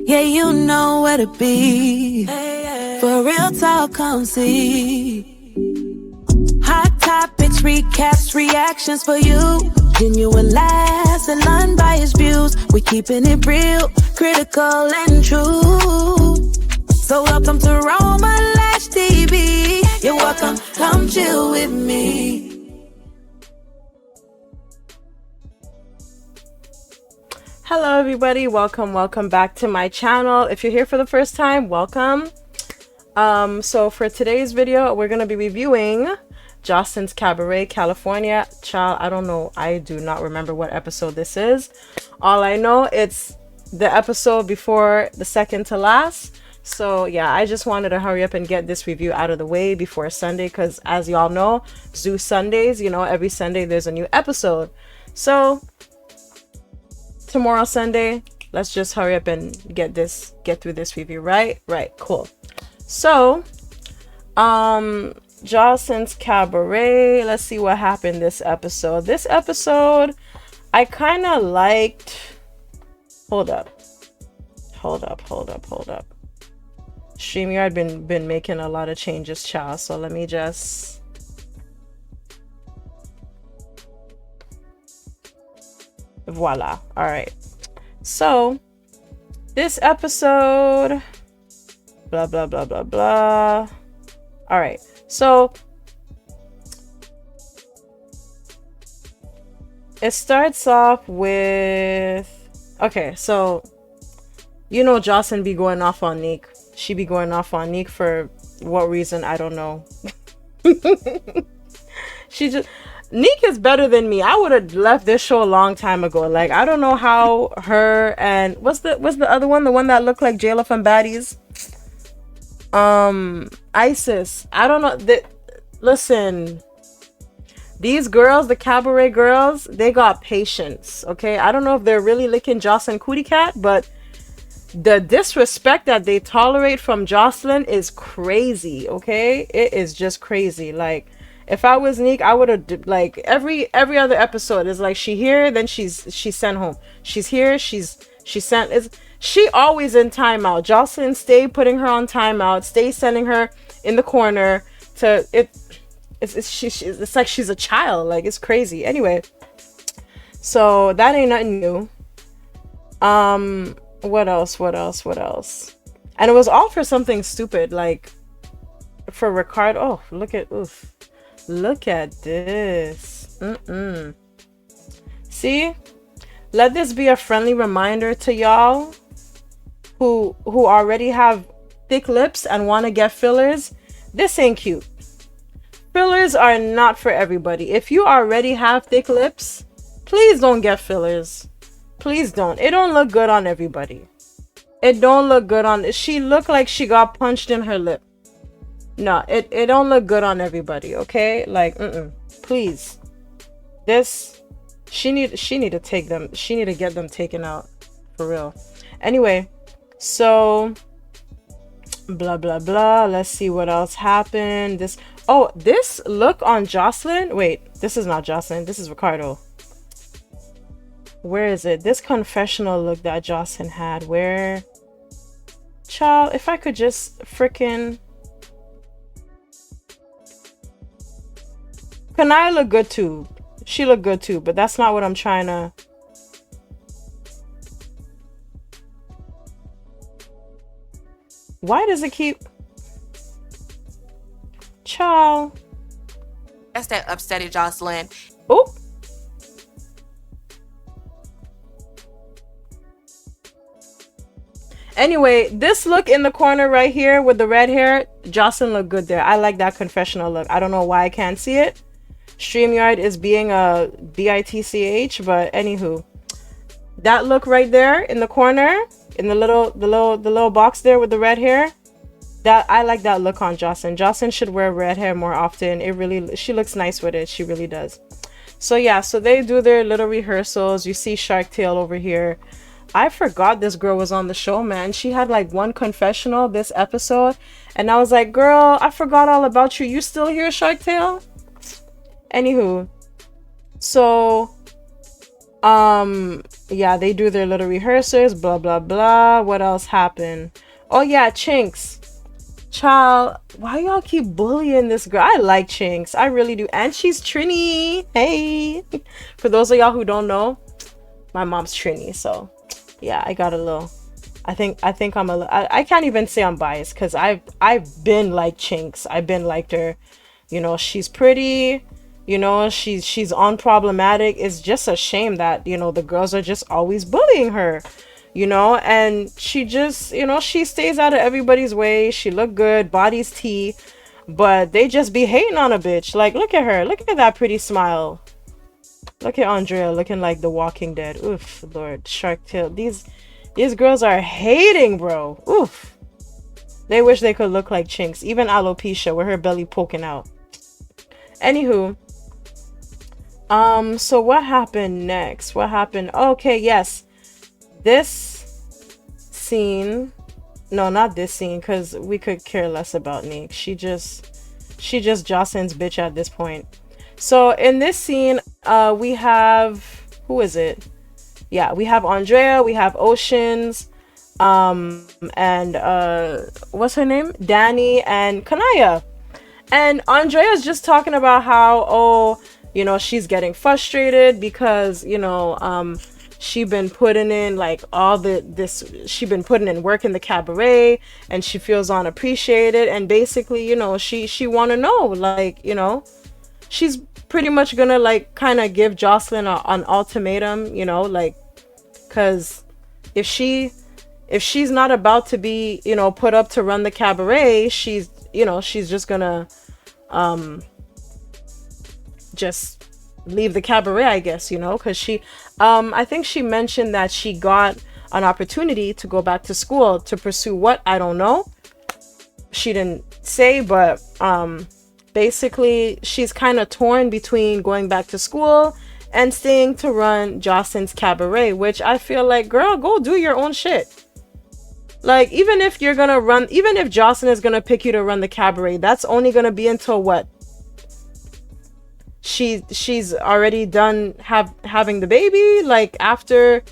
Yeah, you know where to be. For real talk, come see. Hot topics, recaps, reactions for you. Genuine laughs and unbiased views. We keeping it real, critical and true. So welcome to Roma Lash TV. You're welcome, come chill with me. Hello everybody, welcome back to my channel. If you're here for the first time, welcome. So for today's video, we're gonna be reviewing Joseline's Cabaret, California. Child, I don't know, I do not remember what episode this is. All I know, it's the episode before the second to last. So yeah, I just wanted to hurry up and get this review out of the way before Sunday, because as y'all know, Zeus Sundays, you know, every Sunday there's a new episode. So tomorrow Sunday, let's just hurry up and get through this review. Right, cool. So Joseline's Cabaret, let's see what happened this episode. This episode I kind of liked. Hold up. StreamYard been making a lot of changes, child, so let me just voila. All right, so this episode, blah blah blah blah blah. All right, so it starts off with, okay, so you know Joseline be going off on Nick. She be going off on Nick for what reason, I don't know. She just, Nick is better than me. I would have left this show a long time ago. Like, I don't know how her and what's the other one? The one that looked like Jayla from Baddies? Isis. I don't know. Listen, these girls, the Cabaret girls, they got patience. Okay, I don't know if they're really licking Joseline Cootie Cat, but the disrespect that they tolerate from Joseline is crazy. Okay, it is just crazy. Like, if I was Nick, I would have, like, every other episode is like, she here, then she's sent home. She's here, she's sent. She always in timeout. Joseline stay putting her on timeout, stay sending her in the corner to it. It's like she's a child. Like, it's crazy. Anyway, so that ain't nothing new. What else? And it was all for something stupid, like for Ricardo. Oh, look at this. See, let this be a friendly reminder to y'all who already have thick lips and want to get fillers. This ain't cute. Fillers are not for everybody. If you already have thick lips, please don't get fillers. Please don't. It don't look good on everybody. It don't look good on. She looked like she got punched in her lip. No, it don't look good on everybody. Okay, like please. This, she need to take them. She need to get them taken out for real. Anyway, so blah blah blah. Let's see what else happened. This look on Joseline. Wait, this is not Joseline. This is Ricardo. Where is it? This confessional look that Joseline had. Where, child? If I could just freaking. Kanai look good too. She looked good too, but that's not what I'm trying to. Why does it keep? Child. That's that upsetty Joseline. Oh. Anyway, this look in the corner right here with the red hair, Joseline looked good there. I like that confessional look. I don't know why I can't see it. StreamYard is being a bitch, but anywho, that look right there in the corner, in the little box there with the red hair, that I like that look on Joseline. Joseline should wear red hair more often. She looks nice with it. She really does. So yeah, so they do their little rehearsals. You see Shark Tail over here. I forgot this girl was on the show, man. She had like one confessional this episode, and I was like, girl, I forgot all about you. You still here, Shark Tail? Anywho, so Yeah, they do their little rehearsals, blah blah blah. What else happened? Oh yeah, Chinx. Child, why y'all keep bullying this girl? I like Chinx. I really do. And she's Trini. Hey. For those of y'all who don't know, my mom's Trini. So yeah, I got a little, I think I'm I can't even say I'm biased because I've been like Chinx. I've been liked her. You know, she's pretty. You know, she's unproblematic. It's just a shame that, you know, the girls are just always bullying her. You know, and she just, you know, she stays out of everybody's way. She look good, body's tea, but they just be hating on a bitch. Like, look at her. Look at that pretty smile. Look at Andraya looking like the Walking Dead. Oof, Lord, Shark Tail. These girls are hating, bro. Oof. They wish they could look like Chinx. Even alopecia with her belly poking out. Anywho. So what happened next? What happened? Okay, yes. This scene, no, not this scene, because we could care less about Nick. She just Jocelyn's bitch at this point. So in this scene, we have, who is it? Yeah, we have Andraya, we have Oceans, and what's her name? Danny and Kanaya. And Andrea's just talking about how, oh, you know, she's getting frustrated because, you know, she been putting in like all she been putting in work in the cabaret and she feels unappreciated, and basically, you know, she want to know, like, you know, she's pretty much gonna like kind of give Joseline an ultimatum, you know, like, because if she's not about to be, you know, put up to run the cabaret, she's, you know, she's just gonna just leave the cabaret, I guess, you know, because she I think she mentioned that she got an opportunity to go back to school to pursue what, I don't know, she didn't say, but basically she's kind of torn between going back to school and staying to run Jocelyn's cabaret, which I feel like, girl, go do your own shit. Like, even if you're gonna run, even if Jocelyn is gonna pick you to run the cabaret, that's only gonna be until what, she's already done having the baby. Like, after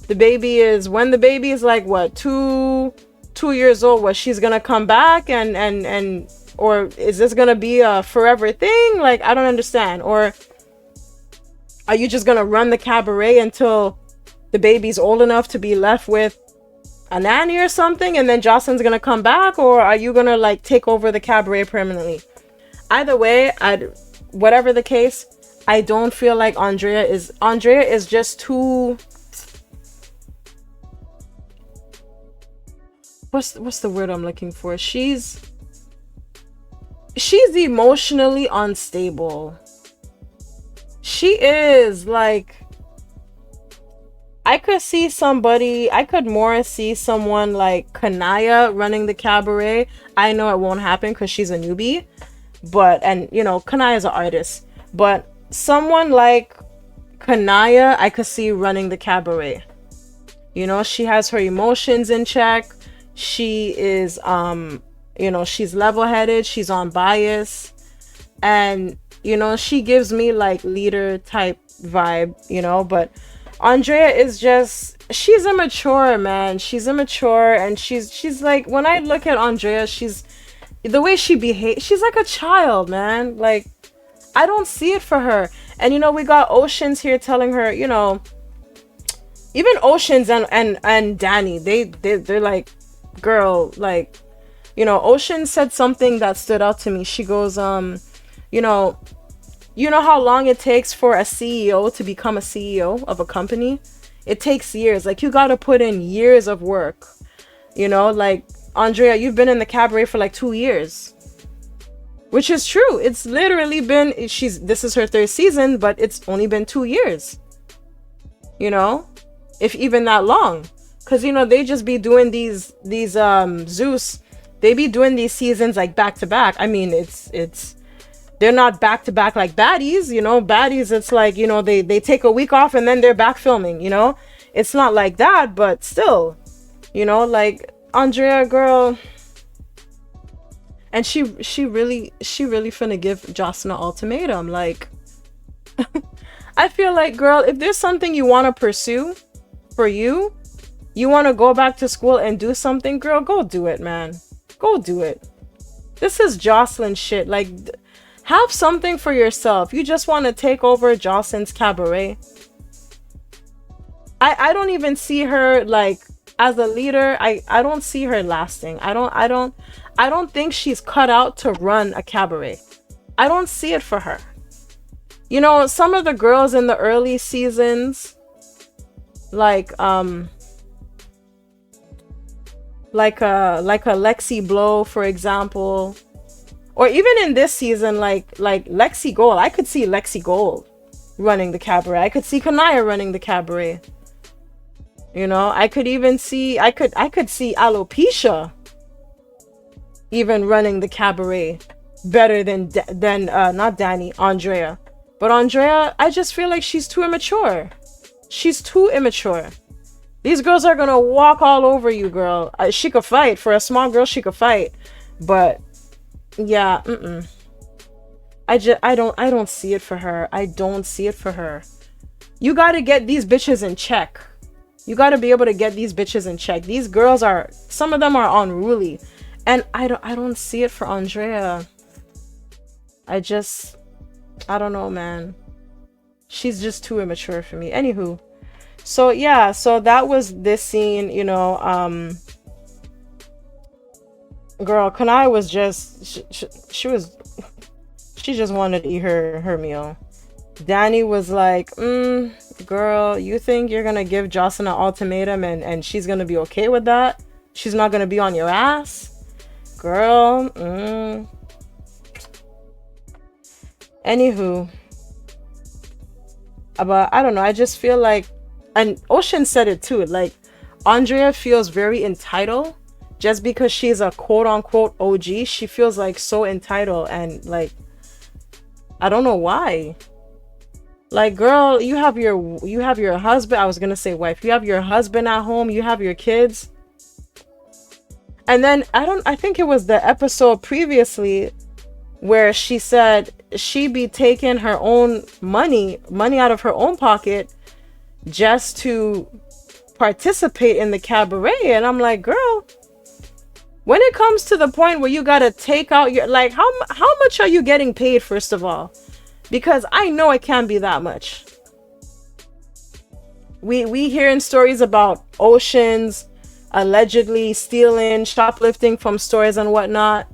the baby is, when the baby is like what, two years old, what, she's gonna come back and or is this gonna be a forever thing? Like, I don't understand. Or are you just gonna run the cabaret until the baby's old enough to be left with a nanny or something, and then Jocelyn's gonna come back? Or are you gonna like take over the cabaret permanently? Either way, whatever the case, I don't feel like Andraya is just too, what's the word I'm looking for? She's emotionally unstable. She is, like, I could more see someone like Kanaya running the cabaret. I know it won't happen because she's a newbie, but, and you know, Kanaya's an artist, but someone like Kanaya, I could see running the cabaret. You know, she has her emotions in check. She is, you know, she's level-headed, she's unbiased, and, you know, she gives me like leader type vibe, you know. But Andraya is just, she's immature, man. She's immature, and she's like, when I look at Andraya, she's, the way she behaves, she's like a child, man. Like, I don't see it for her. And, you know, we got Oceans here telling her, you know, even Oceans and Danny, they're like, girl, like, you know, Ocean said something that stood out to me. She goes, you know how long it takes for a CEO to become a CEO of a company? It takes years. Like, you gotta put in years of work. You know, like, Andraya, you've been in the cabaret for like 2 years. Which is true. It's literally been, this is her 3rd season, but it's only been 2 years. You know? If even that long. Because, you know, they just be doing these Zeus, they be doing these seasons like back to back. I mean, it's they're not back to back like baddies, you know. Baddies, it's like, you know, they take a week off and then they're back filming, you know. It's not like that, but still, you know, like, Andraya, girl, and she really finna give Jocelyn an ultimatum. Like, I feel like, girl, if there's something you want to pursue for you, you want to go back to school and do something, girl, go do it, man. Go do it. This is Joseline shit. Like, have something for yourself. You just want to take over Joseline's Cabaret. I don't even see her like as a leader. I don't see her lasting. I don't think she's cut out to run a cabaret. I don't see it for her. You know, some of the girls in the early seasons, like a Lexi Blow, for example, or even in this season, like Lexi Gold. I could see Lexi Gold running the cabaret. I could see Kanaya running the cabaret. You know, I could even see I could see Alopecia even running the cabaret better than not Danny, Andraya. But Andraya, I just feel like she's too immature. She's too immature. These girls are gonna walk all over you, girl. She could fight. For a small girl, she could fight. But yeah, I don't see it for her. I don't see it for her. You gotta get these bitches in check. You gotta be able to get these bitches in check. These girls are, some of them are unruly. And I don't see it for Andraya. I don't know, man. She's just too immature for me. Anywho. So yeah, so that was this scene, you know. Girl, Kanai was just she just wanted to eat her meal. Danny was like, girl, you think you're gonna give Jocelyn an ultimatum and she's gonna be okay with that? She's not gonna be on your ass? Girl, Anywho. But I don't know, I just feel like, and Ocean said it too, like, Andraya feels very entitled. Just because she's a quote-unquote OG, she feels like so entitled, and like, I don't know why. Like, girl, you have your husband, I was gonna say wife, you have your husband at home, you have your kids. And then I think it was the episode previously where she said she be taking her own money out of her own pocket just to participate in the cabaret. And I'm like, girl, when it comes to the point where you gotta take out your, like, how much are you getting paid, first of all? Because I know it can't be that much. We hearing stories about Oceans allegedly stealing, shoplifting from stores and whatnot.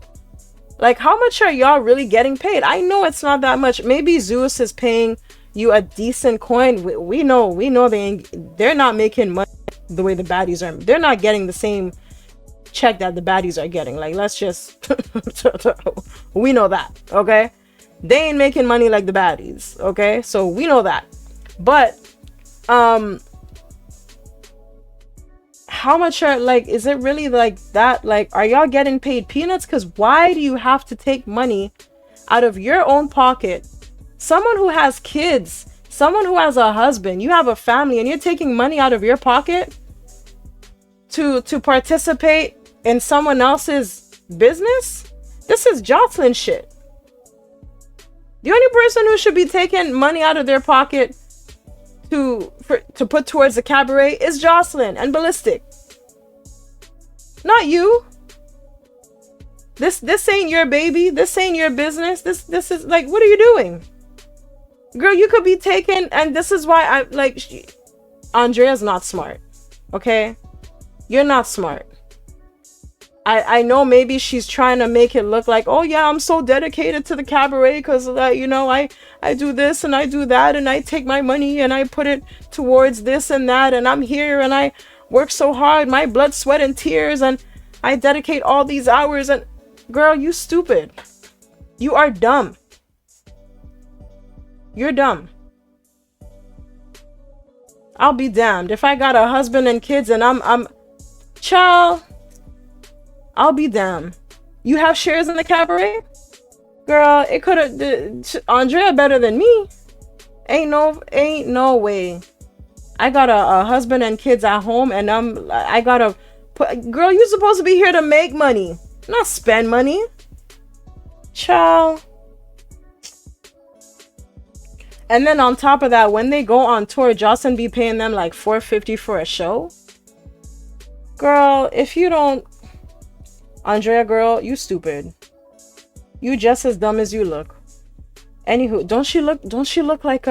Like, how much are y'all really getting paid? I know it's not that much. Maybe Zeus is paying you a decent coin. We know they're not making money the way the baddies are. They're not getting the same check that the baddies are getting. Like, let's just we know that, okay? They ain't making money like the baddies, okay? So we know that. But how much are, like, is it really like that? Like, are y'all getting paid peanuts? Because why do you have to take money out of your own pocket? Someone who has kids, someone who has a husband, you have a family, and you're taking money out of your pocket to participate in someone else's business? This is Jocelyn shit. The only person who should be taking money out of their pocket to put towards the cabaret is Jocelyn and Ballistic. Not you. This ain't your baby. This ain't your business. This is like, what are you doing? Girl, you could be taken, and this is why I like Andraya's not smart. Okay? You're not smart. I know maybe she's trying to make it look like, oh yeah, I'm so dedicated to the cabaret because you know, I do this and I do that and I take my money and I put it towards this and that, and I'm here and I work so hard, my blood, sweat and tears, and I dedicate all these hours. And girl, you stupid. You are dumb. You're dumb. I'll be damned if I got a husband and kids and I'm child. I'll be damned. You have shares in the cabaret? Girl, it could have Andraya better than me. Ain't no way. I got a husband and kids at home, and I gotta put, girl, you're supposed to be here to make money, not spend money. Child. And then on top of that, when they go on tour, Joseline be paying them like $450 for a show. Girl, if you don't, Andraya girl, you stupid. You just as dumb as you look. Anywho, don't she look like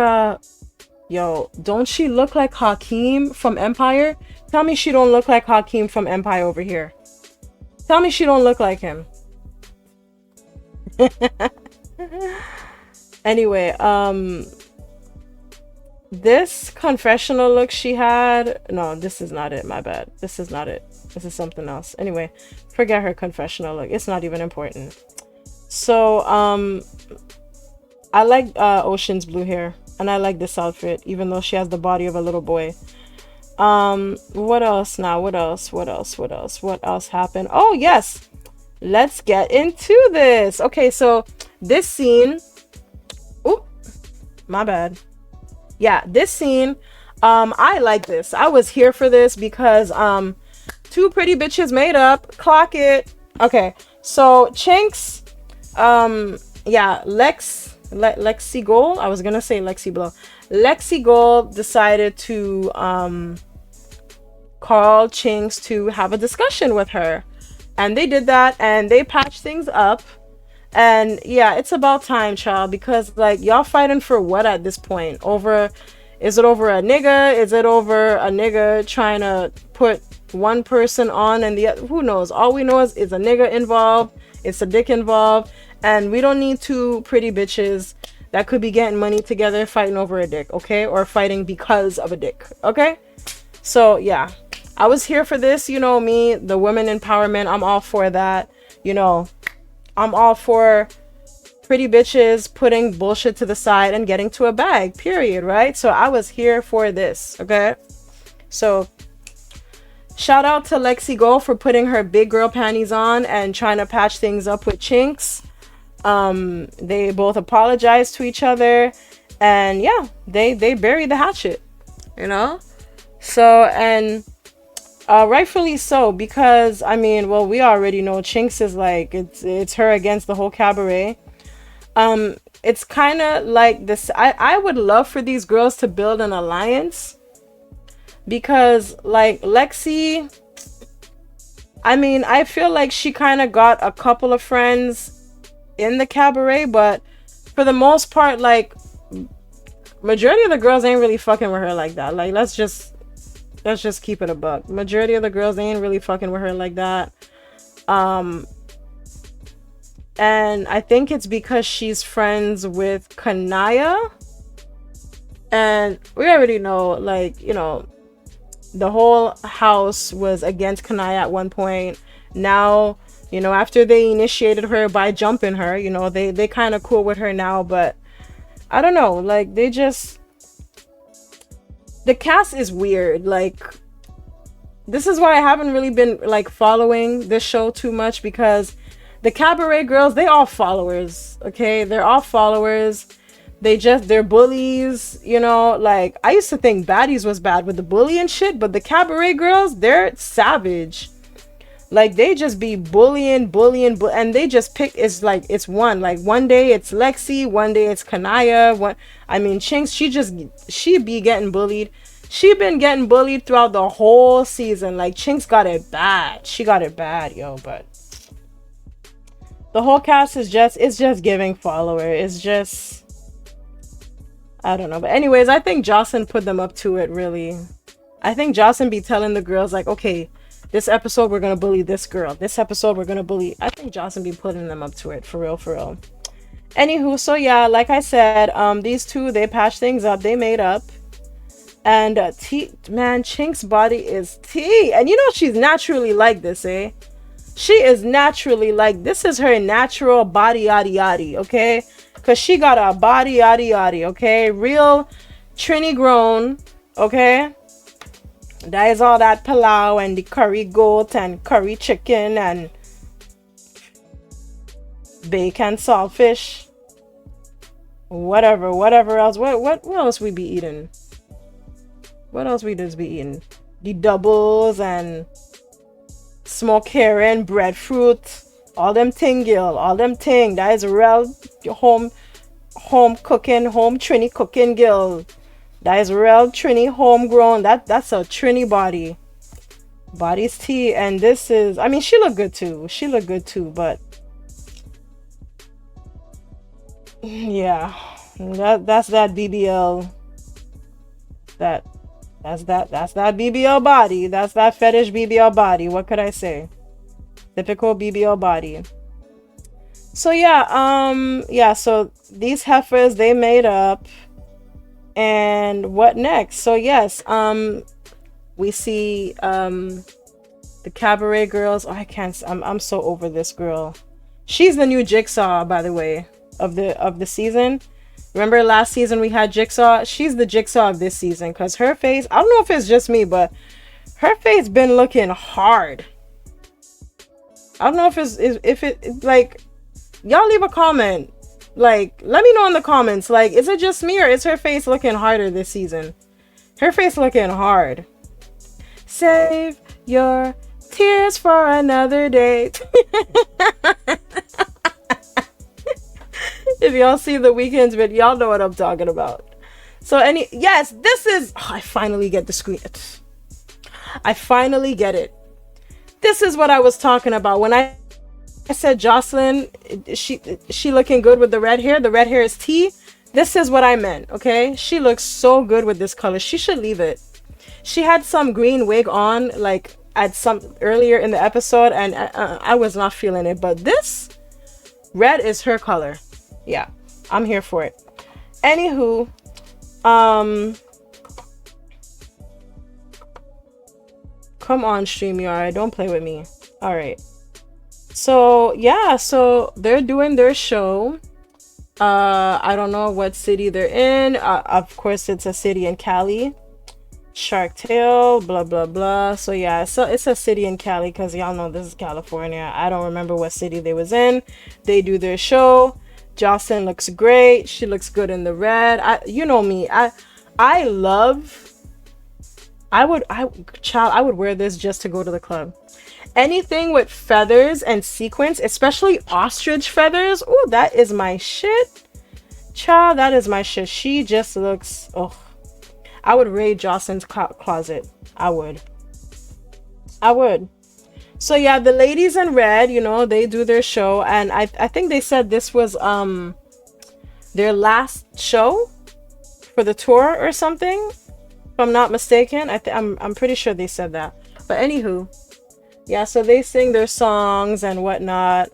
don't she look like Hakeem from Empire? Tell me she don't look like Hakeem from Empire over here. Tell me she don't look like him. Anyway, this confessional look she had, no, this is not it, my bad. This is not it. This is something else. Anyway, forget her confessional look. It's not even important. So, I like Ocean's blue hair, and I like this outfit, even though she has the body of a little boy. What else now? What else happened? Oh, yes. Let's get into this. Okay, so this scene, oop, my bad. Yeah, this scene, I like this. I was here for this because, two pretty bitches made up. Clock it. Okay, so Chinx, yeah, Lexi Gold. I was gonna say Lexi Blow. Lexi Gold decided to call Chinx to have a discussion with her, and they did that, and they patched things up. And yeah, it's about time, child, because like y'all fighting for what at this point? Over, is it over a nigga? Is it over a nigga trying to put one person on and the other? Who knows? All we know is a nigga involved, it's a dick involved, and we don't need two pretty bitches that could be getting money together fighting over a dick, okay? Or fighting because of a dick, okay? So yeah, I was here for this. You know me, the women empowerment, I'm all for that. You know, I'm all for pretty bitches putting bullshit to the side and getting to a bag, period, right? So I was here for this, okay? So shout out to Lexi Go for putting her big girl panties on and trying to patch things up with Chinx. They both apologized to each other, and yeah, they buried the hatchet, you know? So, and rightfully so, because I mean, well, we already know Chinx is like, it's her against the whole cabaret. It's kind of like this. I would love for these girls to build an alliance, because like Lexi, I mean, I feel like she kind of got a couple of friends in the cabaret, but for the most part, like majority of the girls ain't really fucking with her like that. Like, let's just keep it a buck. Majority of the girls ain't really fucking with her like that. And I think it's because she's friends with Kanaya, and we already know, like, you know, the whole house was against Kanaya at one point. Now, you know, after they initiated her by jumping her, you know, they kind of cool with her now. But I don't know, like, they just, the cast is weird. Like, this is why I haven't really been like following this show too much, because the cabaret girls, they all followers, okay? They're all followers. They're bullies, you know? Like, I used to think baddies was bad with the bully and shit, but the cabaret girls, they're savage. Like, they just be bullying, and they just pick, it's like, it's one. Like, one day it's Lexi, one day it's Kanaya, Chinx, she be getting bullied. She been getting bullied throughout the whole season. Like, Chinx got it bad. She got it bad, yo, but the whole cast is it's just giving follower. It's just, I don't know. But anyways, I think Joseline put them up to it, really. I think Joseline be telling the girls, like, okay, this episode we're gonna bully this girl. This episode we're gonna bully. I think Joseline be putting them up to it, for real, for real. Anywho, so yeah, like I said, these two, they patched things up. They made up. And man, Chinx's body is tea. And you know she's naturally like this, eh? She is naturally like, this is her natural body, yaddy yaddy, okay? Because she got a body, yaddy yaddy, okay? Real Trini grown, okay? That is all that palau and the curry goat and curry chicken and bacon saltfish. Whatever else. What else we be eating? What else we just be eating? The doubles and smoked herring, breadfruit, all them ting, girl, all them ting. That is real home home cooking, home Trini cooking girl. That is real Trini homegrown. That's a Trini body. Body's tea. And this is, I mean, she looked good too. She looked good too, but yeah. That's that BBL. That's that BBL body. That's that fetish BBL body. What could I say? Typical BBL body. So yeah, so these heifers, they made up. And what next? So yes, we see the cabaret girls. Oh, I'm so over this girl. She's the new Jigsaw, by the way, of the season. Remember last season we had Jigsaw? She's the Jigsaw of this season, because her face, I don't know if it's just me, but her face been looking hard. I don't know if it like, y'all leave a comment. Like, let me know in the comments. Like, is it just me or is her face looking harder this season? Her face looking hard. Save your tears for another day. If y'all see the weekends vid, y'all know what I'm talking about. So yes, this is, I finally get the screen. I finally get it. This is what I was talking about when I said Joseline, she looking good with the red hair. The red hair is tea. This is what I meant, okay? She looks so good with this color. She should leave it. She had some green wig on, like at some earlier in the episode, and I was not feeling it. But this red is her color. Yeah, I'm here for it. Anywho, come on, StreamYard, don't play with me. All right. So yeah, so they're doing their show. I don't know what city they're in. Of course, it's a city in Cali. Shark Tale, blah blah blah. So yeah, so it's a city in Cali, because y'all know this is California. I don't remember what city they was in. They do their show. Joseline looks great. She looks good in the red. You know me. I would wear this just to go to the club. Anything with feathers and sequins, especially ostrich feathers. Oh, that is my shit. Child, that is my shit. She just looks, oh. I would raid Joseline's closet. I would. So yeah, the ladies in red, you know, they do their show. And I think they said this was their last show for the tour or something. If I'm not mistaken. I'm pretty sure they said that. But anywho. Yeah, so they sing their songs and whatnot.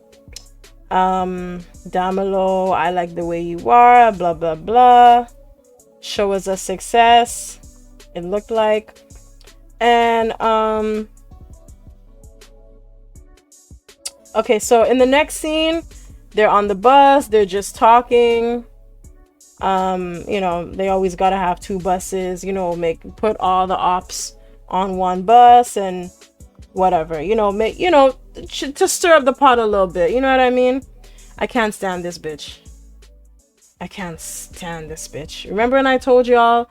Damelo, I like the way you are, blah, blah, blah. Show was a success, it looked like. And, okay, so in the next scene, they're on the bus, they're just talking. You know, they always gotta have two buses, you know, put all the ops on one bus and whatever, you know, to stir up the pot a little bit, you know what I mean? I can't stand this bitch. Remember when I told y'all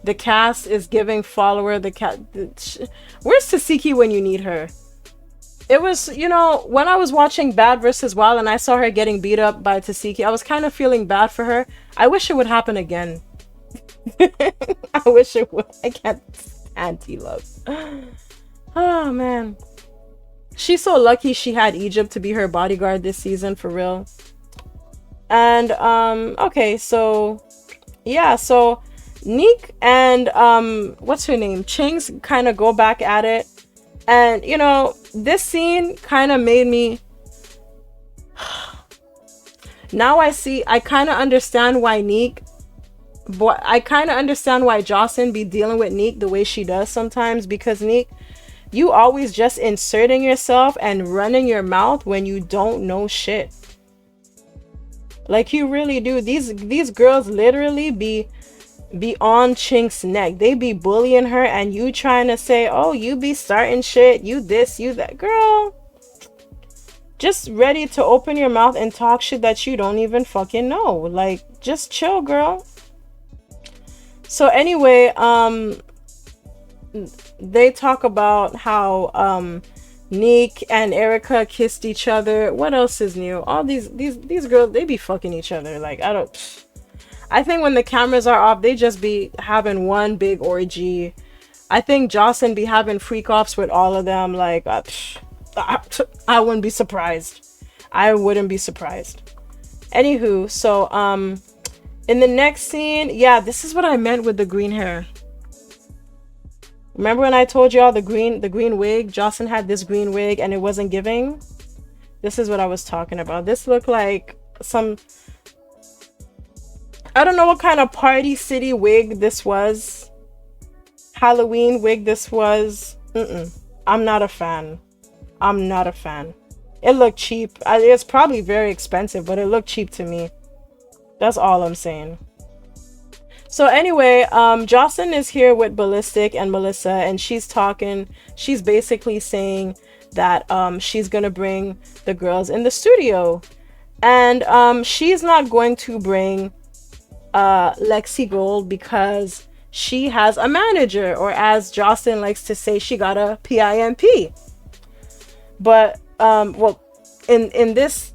the cast is giving follower where's Tasiki when you need her? It was, you know, when I was watching Bad vs. Wild and I saw her getting beat up by Tasiki, I was kind of feeling bad for her. I wish it would happen again. I wish it would. I can't stand T-Love. Oh man, she's so lucky she had Egypt to be her bodyguard this season, for real. And okay, so yeah, so Neek and what's her name, Chinx, kind of go back at it. And you know, this scene kind of made me now I kind of understand why I kind of understand why Joseline be dealing with Neek the way she does sometimes, because Neek, you always just inserting yourself and running your mouth when you don't know shit. Like you really do. These girls literally be on Chinx's neck. They be bullying her and you trying to say, oh, you be starting shit, you this, you that. Girl, just ready to open your mouth and talk shit that you don't even fucking know. Like, just chill, girl. So anyway, they talk about how Neek and Erica kissed each other. What else is new? All these girls, they be fucking each other. Like, I don't, I think when the cameras are off, they just be having one big orgy. I think Joseline be having freak offs with all of them. Like, I wouldn't be surprised. I wouldn't be surprised. Anywho, so in the next scene, yeah, this is what I meant with the green hair. Remember when I told y'all the green wig? Joseline had this green wig and it wasn't giving. This is what I was talking about. This looked like some, I don't know what kind of Party City wig this was. Halloween wig this was. I'm not a fan. I'm not a fan. It looked cheap. It's probably very expensive, but it looked cheap to me. That's all I'm saying. So anyway, Joseline is here with Ballistic and Melissa, and she's talking. She's basically saying that she's gonna bring the girls in the studio, and she's not going to bring Lexi Gold because she has a manager, or as Joseline likes to say, she got a PIMP. But well, in this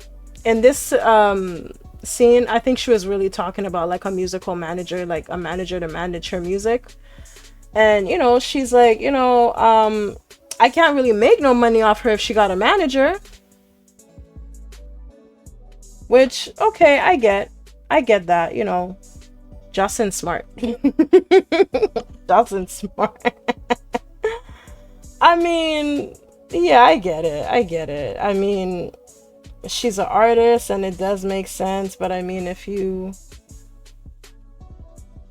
scene, I think she was really talking about like a musical manager, like a manager to manage her music. And you know, she's like, you know, I can't really make no money off her if she got a manager. Which, okay, I get that, you know. Joseline's smart. Joseline's smart. I mean, yeah, I get it. I mean, she's an artist and it does make sense, but I mean,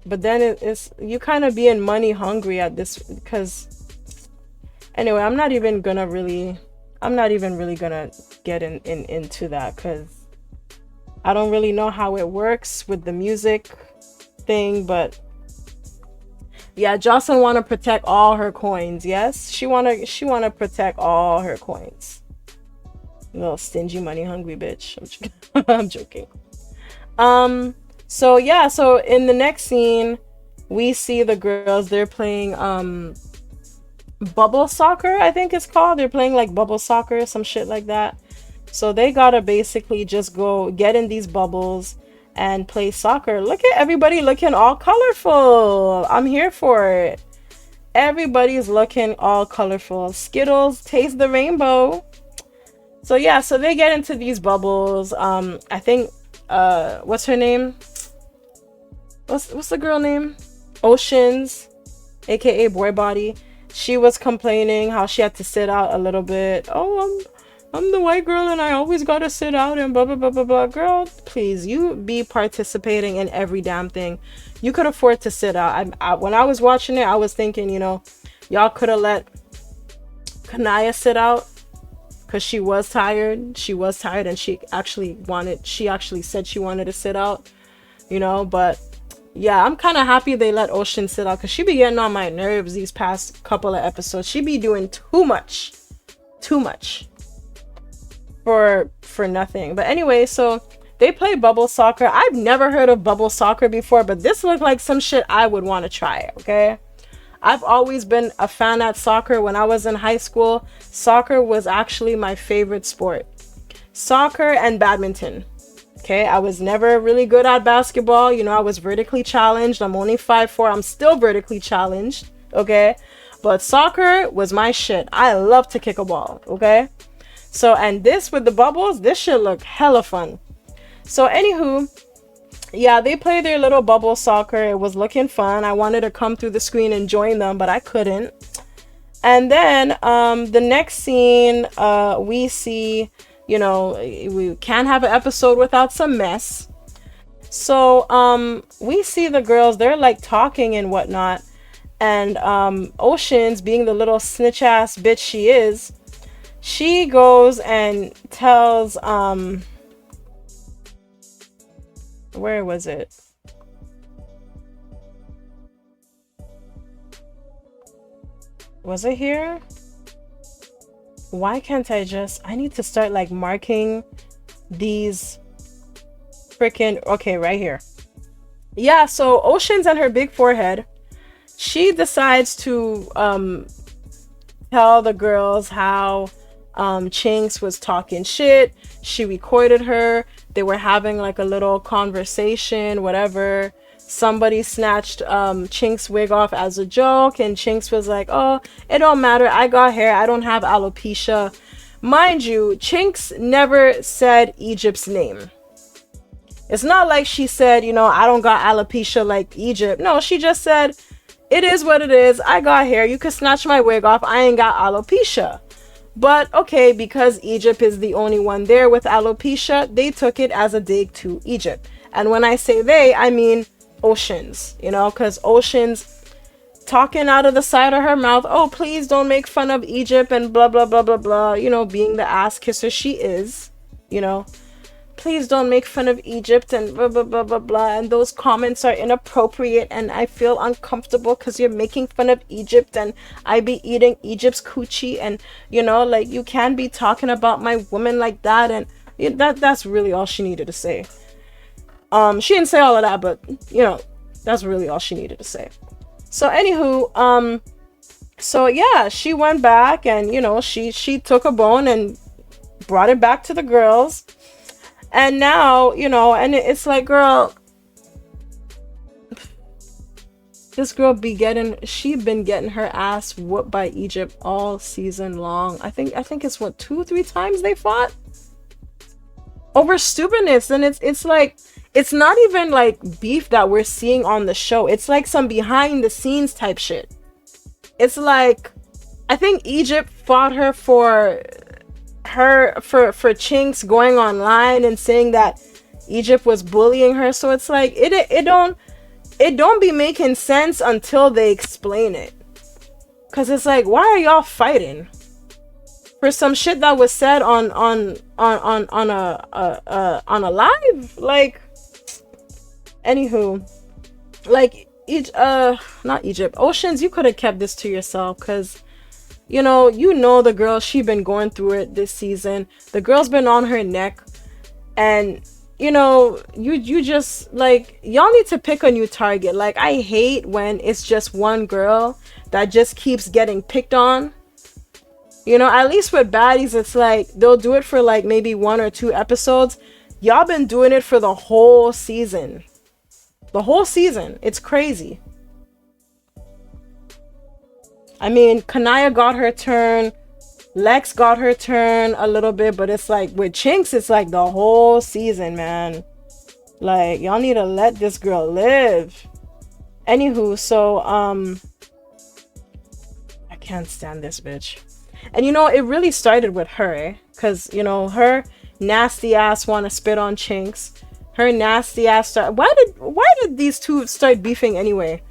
but then it's you kind of being money hungry at this, because anyway, I'm not even really gonna get into that, because I don't really know how it works with the music thing. But yeah, Joseline want to protect all her coins. Yes, she want to protect all her coins. Little stingy, money hungry bitch. I'm joking. So yeah, so in the next scene we see the girls, they're playing bubble soccer, I think it's called. They're playing like bubble soccer, some shit like that. So they gotta basically just go get in these bubbles and play soccer. Look at everybody looking all colorful. I'm here for it. Everybody's looking all colorful. Skittles, taste the rainbow. So yeah, so they get into these bubbles. I think what's her name? What's the girl name? Oceans, aka Boy Body. She was complaining how she had to sit out a little bit. Oh, I'm the white girl and I always gotta sit out and blah blah blah blah blah. Girl, please, you be participating in every damn thing. You could afford to sit out. When I was watching it, I was thinking, you know, y'all could have let Kanaya sit out, because she was tired and she actually said she wanted to sit out, you know. But yeah, I'm kind of happy they let Ocean sit out, because she be getting on my nerves these past couple of episodes. She be doing too much for nothing. But anyway, so they play bubble soccer. I've never heard of bubble soccer before, but this looked like some shit I would want to try. Okay, I've always been a fan at soccer. When I was in high school, soccer was actually my favorite sport. Soccer and badminton. Okay, I was never really good at basketball. You know, I was vertically challenged. I'm only 5'4". I'm still vertically challenged. Okay, but soccer was my shit. I love to kick a ball. Okay, so, and this with the bubbles, this shit looked hella fun. So anywho, yeah, they play their little bubble soccer. It was looking fun. I wanted to come through the screen and join them, but I couldn't. And then the next scene, we see, you know, we can't have an episode without some mess. So we see the girls, they're like talking and whatnot. And Oceans, being the little snitch ass bitch she is, she goes and tells where was it? Was it here? Why can't I need to start like marking these freaking, okay, right here. Yeah, so Oceans and her big forehead, she decides to tell the girls how Chinx was talking shit. She recorded her They were having like a little conversation, whatever. Somebody snatched Chinx wig off as a joke, and Chinx was like, oh, it don't matter, I got hair, I don't have alopecia. Mind you, Chinx never said Egypt's name. It's not like she said, you know, I don't got alopecia like Egypt. No, she just said, it is what it is, I got hair, you could snatch my wig off, I ain't got alopecia. But okay, because Egypt is the only one there with alopecia, they took it as a dig to Egypt. And when I say they, I mean Oceans, you know, because Oceans talking out of the side of her mouth, oh, please don't make fun of Egypt and blah, blah, blah, blah, blah, you know, being the ass kisser she is, you know, please don't make fun of Egypt and blah, blah, blah, blah, blah. And those comments are inappropriate and I feel uncomfortable because you're making fun of Egypt and I be eating Egypt's coochie and, you know, like, you can't be talking about my woman like that. And that's really all she needed to say. She didn't say all of that, but, you know, that's really all she needed to say. So anywho, so yeah, she went back and, you know, she took a bone and brought it back to the girls. And now, you know, and it's like, girl, this girl she been getting her ass whooped by Egypt all season long. I think it's what, 2-3 times they fought over stupidness. And it's like, it's not even like beef that we're seeing on the show. It's like some behind the scenes type shit. It's like, I think Egypt fought her for Chinx going online and saying that Egypt was bullying her. So it's like, it don't be making sense until they explain it. Cause it's like, why are y'all fighting for some shit that was said on a live? Like, anywho, like, not Egypt, Oceans, you could have kept this to yourself, because you know the girl, she been going through it this season. The girl's been on her neck, and you know, you just, like, y'all need to pick a new target. Like, I hate when it's just one girl that just keeps getting picked on. You know, at least with baddies, it's like they'll do it for like maybe 1 or 2 episodes. Y'all been doing it for the whole season. The whole season. It's crazy. I mean, Kanaya got her turn. Lex got her turn a little bit, but it's like with Chinx, it's like the whole season, man. Like, y'all need to let this girl live. Anywho, so I can't stand this bitch. And you know, it really started with her, because you know, her nasty ass want to spit on Chinx. Her nasty ass why did these two start beefing anyway?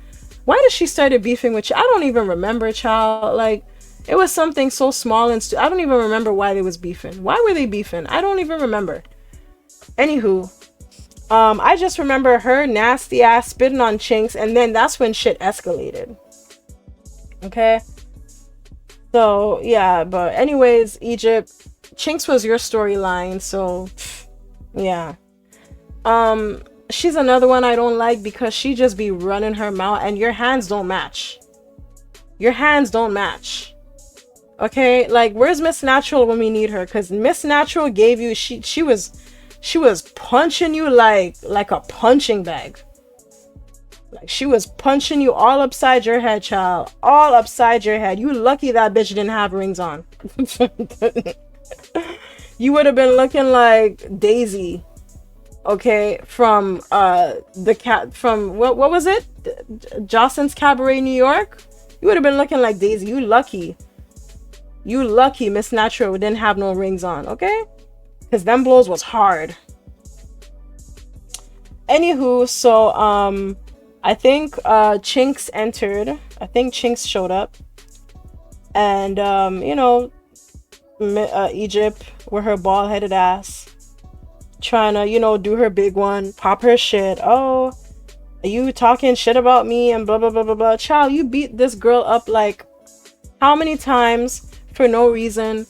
Why did she started beefing with you? I don't even remember, child. Like, it was something so small and I don't even remember why they was beefing. Why were they beefing? I don't even remember. Anywho, I just remember her nasty ass spitting on Chinx, and then that's when shit escalated. Okay. So yeah, but anyways, Egypt, Chinx was your storyline, so yeah. She's another one I don't like because she just be running her mouth and your hands don't match. Your hands don't match. Okay, like, where's Miss Natural when we need her? Because Miss Natural gave you, she was punching you like a punching bag. Like, she was punching you all upside your head, child. All upside your head. You lucky that bitch didn't have rings on. You would have been looking like Daisy. Okay, from from what was it? Joseline's Cabaret, New York? You would have been looking like Daisy. You lucky. You lucky Miss Natural didn't have no rings on, okay? Because them blows was hard. Anywho, so I think Chinx entered. I think Chinx showed up. And you know, Egypt with her bald-headed ass, trying to, you know, do her big one, pop her shit. Oh, are you talking shit about me and blah blah blah blah blah. Child, you beat this girl up like how many times for no reason?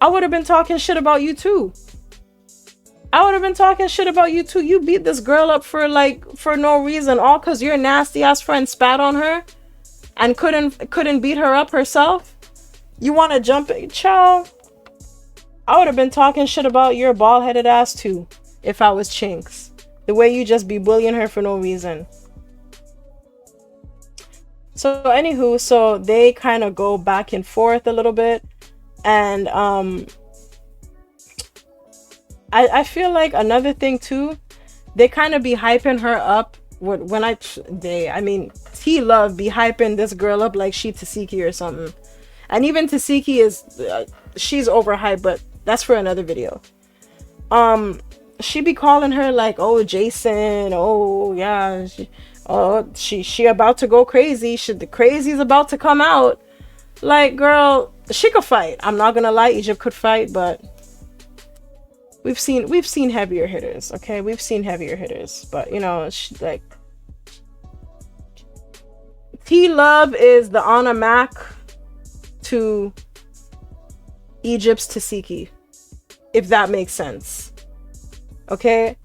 I would have been talking shit about you too. I would have been talking shit about you too. You beat this girl up for no reason, all because your nasty ass friend spat on her and couldn't beat her up herself. You want to jump, child? I would have been talking shit about your bald-headed ass too. if I was Chinx. The way you just be bullying her for no reason. So anywho, so they kind of go back and forth a little bit, and I feel like another thing too, they kind of be hyping her up. I mean T-Love be hyping this girl up like she Tasiki or something, and even Tasiki is she's overhyped, but that's for another video. She be calling her like, oh Jason, oh yeah, she about to go crazy. The crazy's about to come out. Like, girl, she could fight. I'm not gonna lie, Egypt could fight, but we've seen heavier hitters. Okay, we've seen heavier hitters, but you know, like T-Love is the Anna Mac to Egypt's Tasiki, if that makes sense. Okay,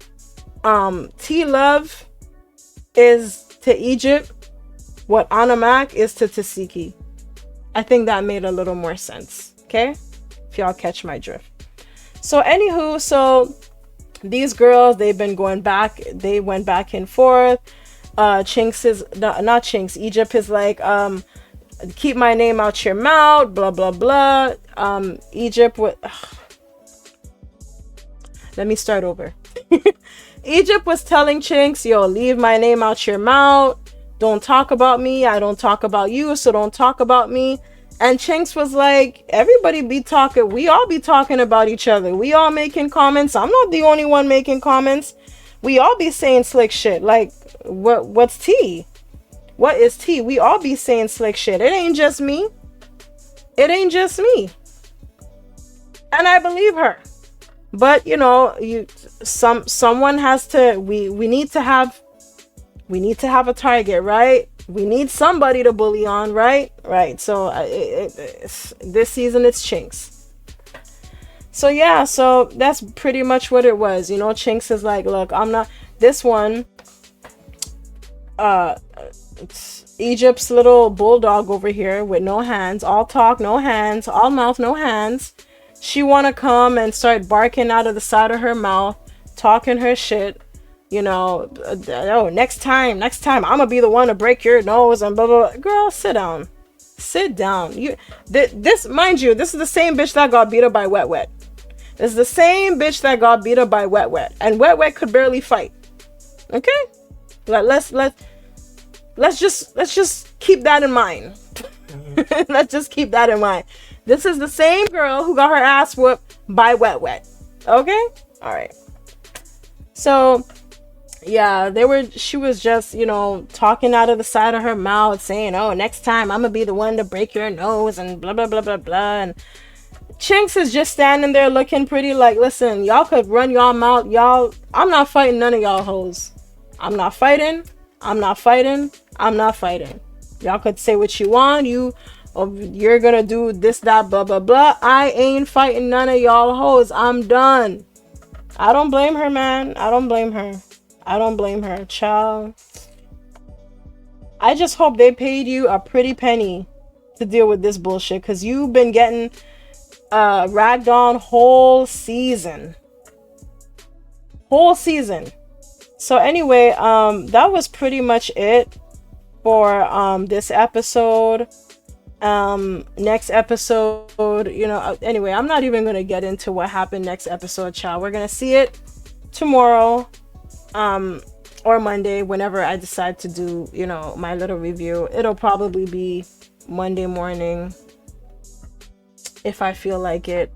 T-Love is to Egypt what Anna Mac is to Tasiki. I think that made a little more sense. Okay, if y'all catch my drift. So anywho, so these girls, they went back and forth. Chinx is not Chinx. Egypt is like, keep my name out your mouth, blah blah blah. Egypt with let me start over. Egypt was telling Chinx, yo, leave my name out your mouth. Don't talk about me. I don't talk about you, so don't talk about me. And Chinx was like, everybody be talking. We all be talking about each other. We all making comments. I'm not the only one making comments. We all be saying slick shit. Like, what's tea? What is tea? We all be saying slick shit. It ain't just me. It ain't just me. And I believe her. But you know, someone has to. We need to have a target, right? We need somebody to bully on, right? Right. So this season it's Chinx. So yeah, so that's pretty much what it was. You know, Chinx is like, look, I'm not this one. It's Egypt's little bulldog over here with no hands, all talk, no hands, all mouth, no hands. She wanna come and start barking out of the side of her mouth, talking her shit. You know, oh, next time, I'm gonna be the one to break your nose and blah blah blah. Girl, sit down. This, mind you, this is the same bitch that got beat up by Wet Wet. This is the same bitch that got beat up by Wet Wet, and Wet Wet could barely fight. Okay, let's just keep that in mind. Let's just keep that in mind. This is the same girl who got her ass whooped by Wet Wet. Okay, all right. So yeah, she was just, you know, talking out of the side of her mouth, saying, oh, next time I'm gonna be the one to break your nose and blah blah blah blah blah. And Chinx is just standing there looking pretty like, listen, y'all could run y'all mouth, y'all, I'm not fighting none of y'all hoes. I'm not fighting. Y'all could say what you want, you're gonna do this, that, blah blah blah. I ain't fighting none of y'all hoes. I'm done. I don't blame her, man. I don't blame her, child. I just hope they paid you a pretty penny to deal with this bullshit, because you've been getting ragged on whole season. So anyway, that was pretty much it for this episode. Next episode, you know, anyway, I'm not even gonna get into what happened next episode, child. We're gonna see it tomorrow, or Monday, whenever I decide to do, you know, my little review. It'll probably be Monday morning if I feel like it.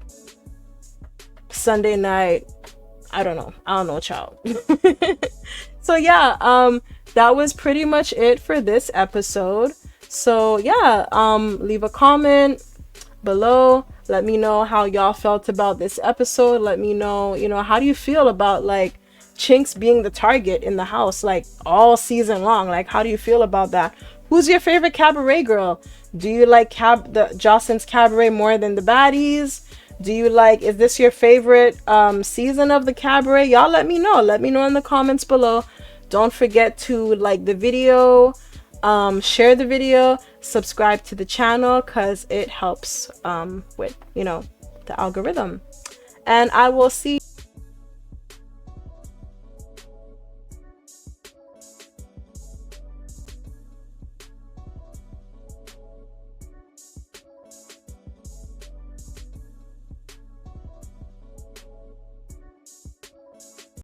Sunday night, I don't know, child. So yeah, that was pretty much it for this episode. So yeah, leave a comment below. Let me know how y'all felt about this episode. Let me know, you know, how do you feel about like Chinx being the target in the house like all season long? Like, how do you feel about that? Who's your favorite cabaret girl? Do you like the Joseline's Cabaret more than the baddies? Is this your favorite season of the cabaret? Y'all let me know. Let me know in the comments below. Don't forget to like the video, share the video, subscribe to the channel, because it helps with, you know, the algorithm. And I will see